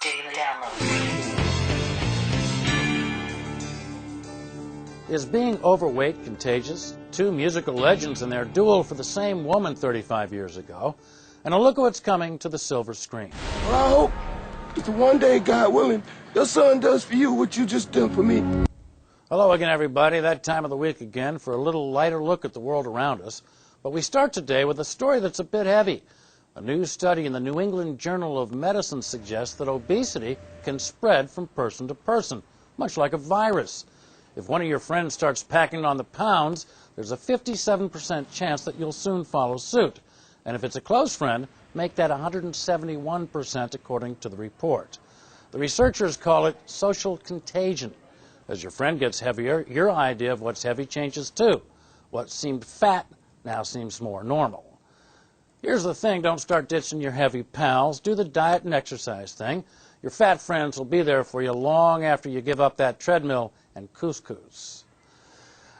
Daily Download. Is being overweight contagious? Two musical legends in their duel for the same woman 35 years ago. And a look at what's coming to the silver screen. Well, I hope if one day, God willing, your son does for you what you just done for me. Hello again, everybody. That time of the week again for a little lighter look at the world around us. But we start today with a story that's a bit heavy. A new study in the New England Journal of Medicine suggests that obesity can spread from person to person, much like a virus. If one of your friends starts packing on the pounds, there's a 57% chance that you'll soon follow suit. And if it's a close friend, make that 171% according to the report. The researchers call it social contagion. As your friend gets heavier, your idea of what's heavy changes too. What seemed fat now seems more normal. Here's the thing, don't start ditching your heavy pals. Do the diet and exercise thing. Your fat friends will be there for you long after you give up that treadmill and couscous.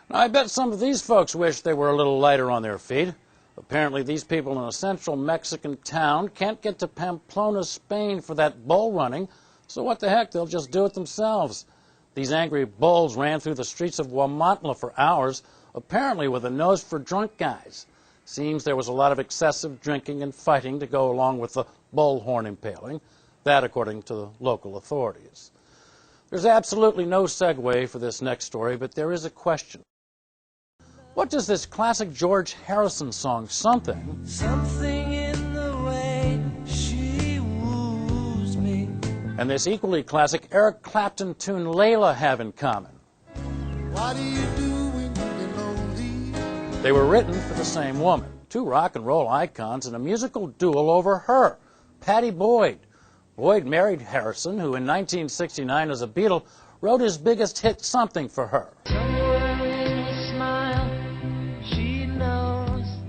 Now, I bet some of these folks wish they were a little lighter on their feet. Apparently, these people in a central Mexican town can't get to Pamplona, Spain for that bull running, so what the heck, they'll just do it themselves. These angry bulls ran through the streets of Huamantla for hours, apparently with a nose for drunk guys. Seems there was a lot of excessive drinking and fighting to go along with the bullhorn impaling. That, according to the local authorities. There's absolutely no segue for this next story, but there is a question. What does this classic George Harrison song, Something, Something in the way she woos me, and this equally classic Eric Clapton tune, Layla, have in common? what do you do when you get lonely? They were written for the same woman, two rock and roll icons in a musical duel over her, Pattie Boyd. Boyd married Harrison, who in 1969 as a Beatle wrote his biggest hit, Something, for her.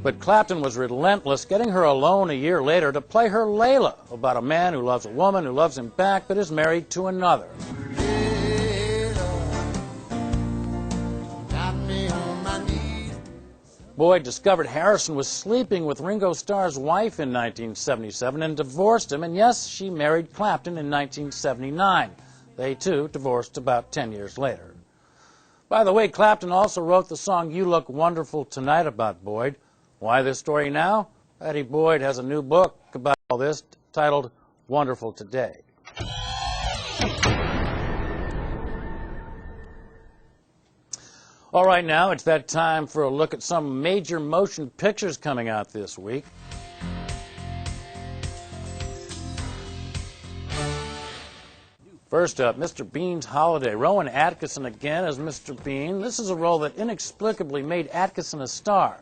But Clapton was relentless, getting her alone a year later to play her Layla, about a man who loves a woman who loves him back but is married to another. Boyd discovered Harrison was sleeping with Ringo Starr's wife in 1977 and divorced him, and yes, she married Clapton in 1979. They, too, divorced about 10 years later. By the way, Clapton also wrote the song You Look Wonderful Tonight about Boyd. Why this story now? Pattie Boyd has a new book about all this titled Wonderful Today. All right, now it's that time for a look at some major motion pictures coming out this week. First up, Mr. Bean's Holiday. Rowan Atkinson again as Mr. Bean. This is a role that inexplicably made Atkinson a star.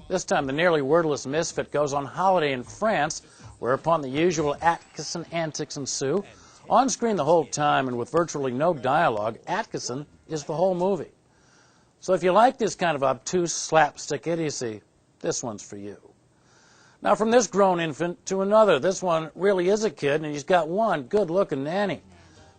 This time the nearly wordless misfit goes on holiday in France, whereupon the usual Atkinson antics ensue. On screen the whole time and with virtually no dialogue, Atkinson is the whole movie. So if you like this kind of obtuse slapstick idiocy, this one's for you. Now from this grown infant to another, this one really is a kid and he's got one good-looking nanny.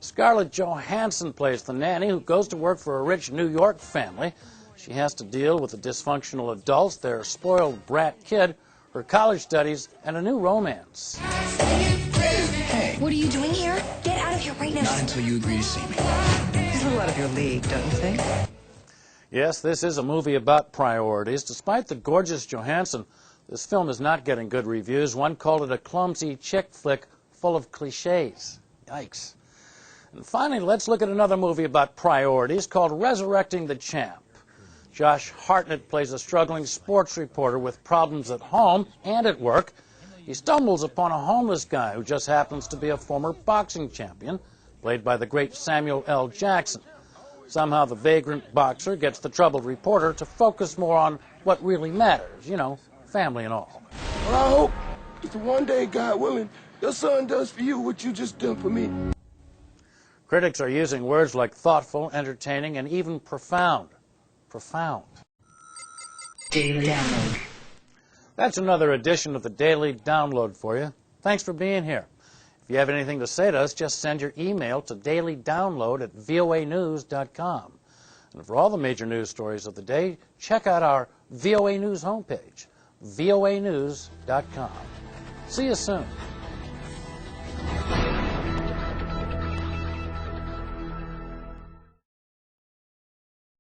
Scarlett Johansson plays the nanny who goes to work for a rich New York family. She has to deal with the dysfunctional adults, their spoiled brat kid, her college studies, and a new romance. Hey. What are you doing here? Get out of here right now. Not until you agree to see me. He's a little out of your league, don't you think? Yes, this is a movie about priorities. Despite the gorgeous Johansson, this film is not getting good reviews. One called it a clumsy chick flick full of cliches. Yikes. And finally, let's look at another movie about priorities called Resurrecting the Champ. Josh Hartnett plays a struggling sports reporter with problems at home and at work. He stumbles upon a homeless guy who just happens to be a former boxing champion, played by the great Samuel L. Jackson. Somehow the vagrant boxer gets the troubled reporter to focus more on what really matters, you know, family and all. Well, I hope if one day, God willing, your son does for you what you just done for me. Critics are using words like thoughtful, entertaining, and even profound. Profound. Daily Download. That's another edition of the Daily Download for you. Thanks for being here. If you have anything to say to us, just send your email to dailydownload@voanews.com. And for all the major news stories of the day, check out our VOA News homepage, voanews.com. See you soon.